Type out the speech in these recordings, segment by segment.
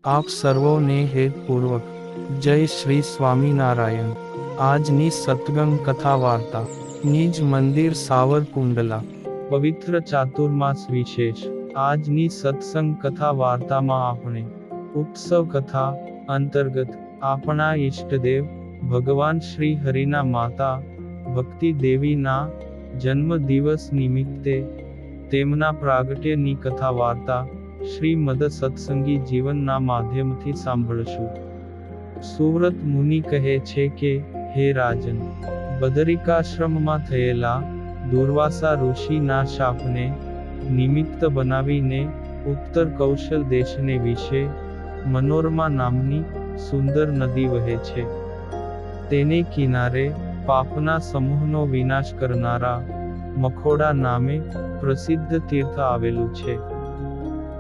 આપ સર્વોને હેતપૂર્વક જય શ્રી સ્વામિનારાયણ। આજની સત્સંગ કથા વાર્તા નિજ મંદિર સાવરકુંડલા પવિત્ર ચાતુર્માસ વિશેષ। આજની સત્સંગ કથા વાર્તામાં આપણે ઉત્સવ કથા અંતર્ગત આપણા ઈષ્ટદેવ ભગવાન શ્રી હરિના માતા ભક્તિ દેવીના જન્મ દિવસ નિમિત્તે તેમના પ્રાગટ્યની કથા વાર્તા શ્રીમદ સત્સંગી જીવનના માધ્યમથી સાંભળશું। સુવ્રત મુનિ કહે છે કે, હે રાજન, બદરિકાશ્રમમાં થયેલા દુર્વાસા ઋષિના શાપને નિમિત્ત બનાવીને ઉત્તર કૌશલ દેશને વિશે મનોરમા નામની સુંદર નદી વહે છે। તેને કિનારે પાપના સમૂહનો વિનાશ કરનારા મખોડા નામે પ્રસિદ્ધ તીર્થ આવેલું છે।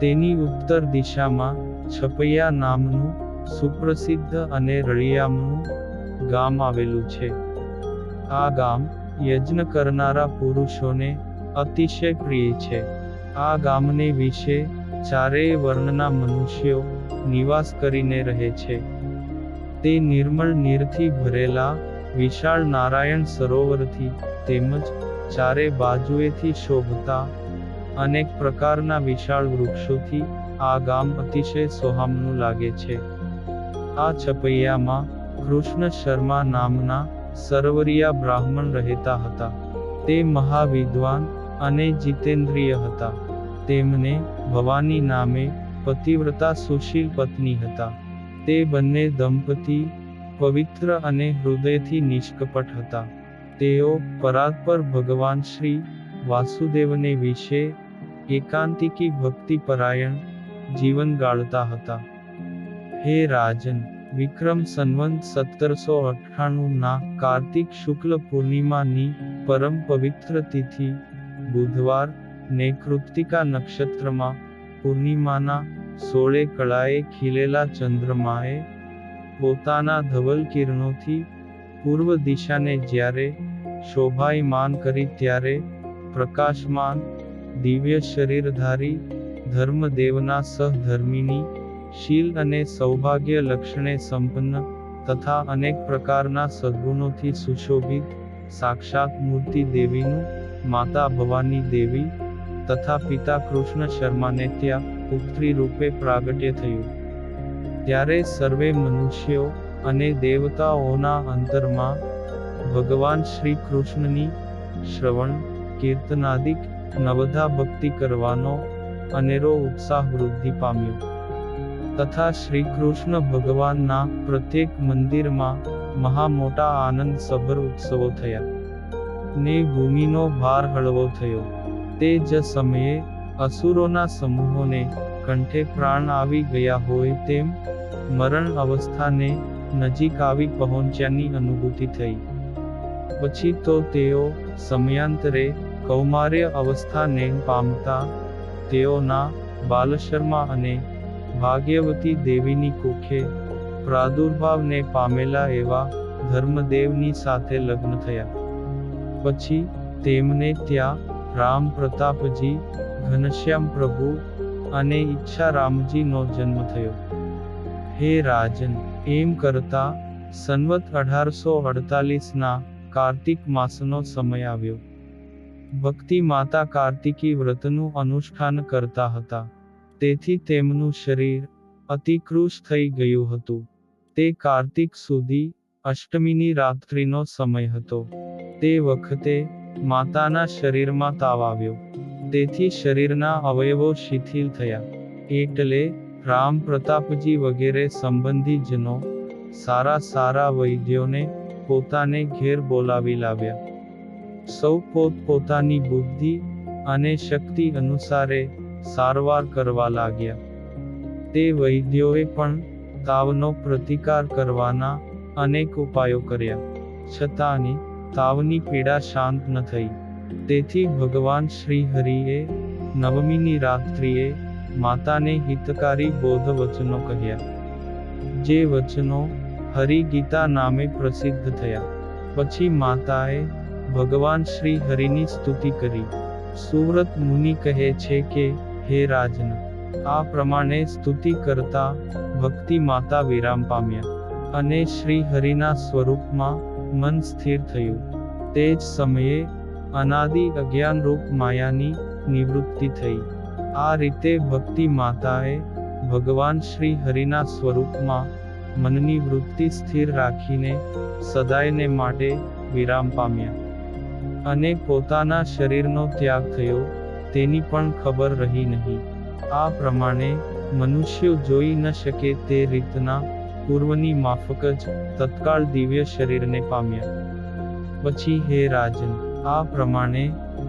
તેની ઉત્તર દિશામાં છપૈયા નામનું સુપ્રસિદ્ધ અને રળિયામણું ગામ આવેલું છે। આ ગામ યજ્ઞ કરનારા પુરુષોને અતિશય પ્રિય છે। આ ગામને વિશે ચારેય વર્ણના મનુષ્યો નિવાસ કરીને રહે છે। તે નિર્મળ નીરથી ભરેલા વિશાળ નારાયણ સરોવરથી તેમજ ચારે બાજુએથી શોભતા અનેક પ્રકારના વિશાળ વૃક્ષોથી આ ગામ અતિશય સોહામણું લાગે છે। આ છપૈયામાં કૃષ્ણ શર્મા નામના સરવરિયા બ્રાહ્મણ રહેતા હતા। તે મહાવિદ્વાન અને જીતેન્દ્રિય હતા। તેમને ભવાની નામે પતિવ્રતા સુશીલ પત્ની હતા। તે બંને દંપતી પવિત્ર અને હૃદયથી નિષ્કપટ હતા। તેઓ પરાત્પર ભગવાન શ્રી વાસુદેવને વિશે એકાંતિકી ભક્તિપરાયણ જીવન ગાળતા હતા। હે રાજન, વિક્રમ સંવંત 1798 ના કાર્તિક શુક્લ પૂર્ણિમાની પરમ પવિત્ર તિથિ બુધવાર ને કૃત્તિકા નક્ષત્રમાં પૂર્ણિમાના 16 કળાએ ખીલેલા ચંદ્રમાએ પોતાના ધવલ કિરણોથી પૂર્વ દિશાને જ્યારે શોભાયમાન કરી ત્યારે પ્રકાશમાન દિવ્ય શરીરધારી ધર્મદેવના સહધર્મિણી શીલ અને સૌભાગ્ય લક્ષણે સંપન્ન તથા અનેક પ્રકારના સદ્ગુણોથી સુશોભિત સાક્ષાત મૂર્તિ દેવીનું માતા ભવાની દેવી તથા પિતા કૃષ્ણ શર્માને ત્યાં પુત્રી રૂપે પ્રાગટ્ય થયું। ત્યારે સર્વે મનુષ્યો અને દેવતાઓના અંતરમાં ભગવાન શ્રી કૃષ્ણની શ્રવણ કીર્તનાદિક નવધા ભક્તિ કરવાનો અનેરો ઉત્સાહ વૃદ્ધિ પામ્યો તથા શ્રી કૃષ્ણ ભગવાનના પ્રત્યેક મંદિરમાં મહા મોટા આનંદ સભર ઉત્સવો થયા ને ભૂમિનો ભાર હળવો થયો। તે જ સમયે અસુરોના સમૂહોને કંઠે પ્રાણ આવી ગયા હોય તેમ મરણ અવસ્થાને નજીક આવી પહોંચ્યાની અનુભૂતિ થઈ। પછી તો તેઓ સમયાંતરે કૌમાર્ય અવસ્થાને પામતા તેઓના બાલશર્મા અને ભાગ્યવતી દેવીની કુખે પ્રાદુર્ભાવને પામેલા એવા ધર્મદેવની સાથે લગ્ન થયા। પછી તેમને ત્યાં રામ પ્રતાપજી, ઘનશ્યામ પ્રભુ અને ઈચ્છારામજીનો જન્મ થયો। હે રાજન, એમ કરતા સંવત 1848 ના કાર્તિક માસનો સમય આવ્યો। ભક્તિ માતા કાર્તિકી વ્રતનું અનુષ્ઠાન કરતા હતા। તેથી તેમનું શરીર અતિ કૃશ થઈ ગયું હતું। તે કાર્તિક સુધી અષ્ટમીની રાત્રિનો સમય હતો। તે વખતે માતાના શરીરમાં તાવ આવ્યો। તેથી શરીરના અવયવો શિથિલ થયા। એટલે રામ પ્રતાપજી વગેરે સંબંધીજનો સારા વૈદ્યોને પોતાને ઘેર બોલાવી લાવ્યા। સૌ પોતપોતાની બુદ્ધિ અને શક્તિ અનુસારે સારવાર કરવા લાગ્યા। તે વૈદ્યોએ પણ તાવનો પ્રતિકાર કરવાના અનેક ઉપાયો કર્યા, છતાંની તાવની પીડા શાંત ન થઈ। તેથી ભગવાન શ્રી હરિએ નવમીની રાત્રિએ માતાને હિતકારી બોધ વચનો કહ્યા, જે વચનો હરિગીતા નામે પ્રસિદ્ધ થયા। પછી માતાએ ભગવાન શ્રી હરિની સ્તુતિ કરી। સુવ્રત મુનિ કહે છે કે, હે રાજન, આ પ્રમાણે સ્તુતિ કરતા ભક્તિ માતા વિરામ પામ્યા અને શ્રી હરિના સ્વરૂપમાં મન સ્થિર થયું. તે જ સમયે અનાદિ અજ્ઞાનરૂપ માયાની નિવૃત્તિ થઈ. આ રીતે ભક્તિ માતાએ ભગવાન શ્રી હરિના સ્વરૂપમાં મનની વૃત્તિ સ્થિર રાખીને સદાયને માટે વિરામ પામ્યા અને પોતાના શરીરનો ત્યાગ થયો તેની પણ ખબર રહી નહીં. આ પ્રમાણે મનુષ્યો જોઈ ન શકે તે રીતના પૂર્વની માફક જ તત્કાળ દિવ્ય શરીરને પામ્યા. પછી હે રાજન, આ પ્રમાણે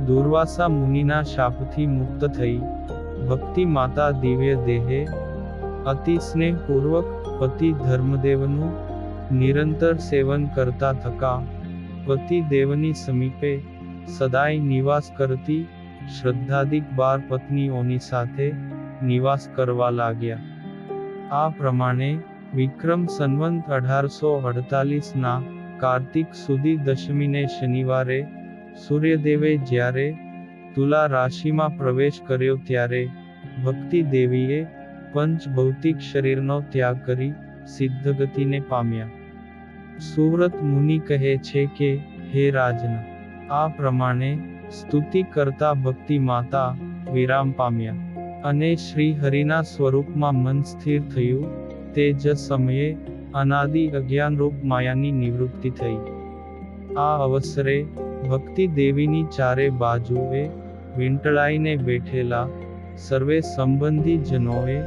દુર્વાસા મુનિના શાપથી મુક્ત થઈ ભક્તિ માતા દિવ્ય દેહે અતિ સ્નેહપૂર્વક પતિ ધર્મદેવનું નિરંતર સેવન કરતા થકા પતિ દેવની સમીપે સદાય નિવાસ કરતી શ્રદ્ધાધિક 12 પત્નીઓની સાથે નિવાસ કરવા લાગ્યા. આ પ્રમાણે વિક્રમ સંવંત 1848ના કાર્તિક સુધી દશમીને શનિવારે સૂર્યદેવે જ્યારે તુલા રાશિમાં પ્રવેશ કર્યો ત્યારે ભક્તિ દેવીએ પંચ ભૌતિક શરીરનો ત્યાગ કરી સિદ્ધગતિને પામ્યા. સુવ્રત મુનિ કહે છે કે હે રાજન, આ પ્રમાણે સ્તુતિ કરતા ભક્તિ માતા વિરામ પામ્યા અને શ્રી હરિના સ્વરૂપમાં મન સ્થિર થયું. તે જ સમયે અનાદિ અજ્ઞાનરૂપ માયાની નિવૃત્તિ થઈ. આ અવસરે ભક્તિ દેવીની ચારે બાજુએ વીંટળાઈને બેઠેલા સર્વે સંબંધી જનોએ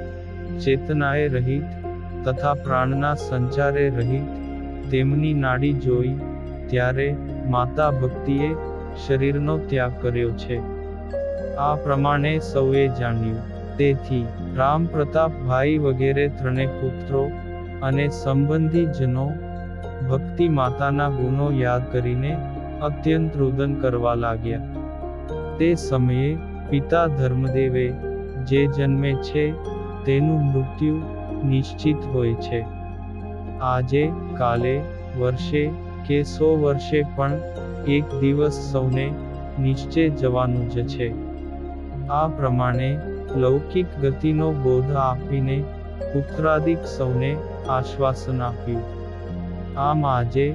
ચેતનાએ રહિત તથા પ્રાણના સંચારે રહિત તેમની નાડી જોઈ ત્યારે માતા ભક્તિએ શરીરનો ત્યાગ કર્યો છે. આ પ્રમાણે સૌએ જાણ્યું. તેથી રામ પ્રતાપભાઈ વગેરે 3 પુત્રો અને સંબંધી જનો ભક્તિ માતાના ગુણો યાદ કરીને અત્યંત રુદન કરવા લાગ્યા. તે સમયે પિતા ધર્મદેવે જે જન્મે છે તેનું મૃત્યુ નિશ્ચિત હોય છે. આજે, કાલે, વર્ષે કે 100 વર્ષે પણ એક દિવસ સૌને નિશ્ચય જવાનું જ છે. આ પ્રમાણે લૌકિક ગતિનો બોધ આપીને પુત્રાદિક સૌને આશ્વાસન આપ્યું. આમ આજે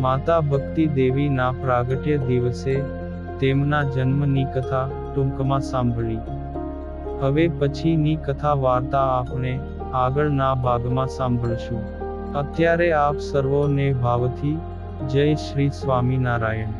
માતા ભક્તિ દેવીના પ્રાગટ્ય દિવસે તેમના જન્મની કથા ટૂંકમાં સાંભળી. હવે પછીની કથા વાર્તા આપણે આગળના ભાગમાં સાંભળશું. અત્યારે આપ સર્વોને ભાવથી જય શ્રી સ્વામિનારાયણ.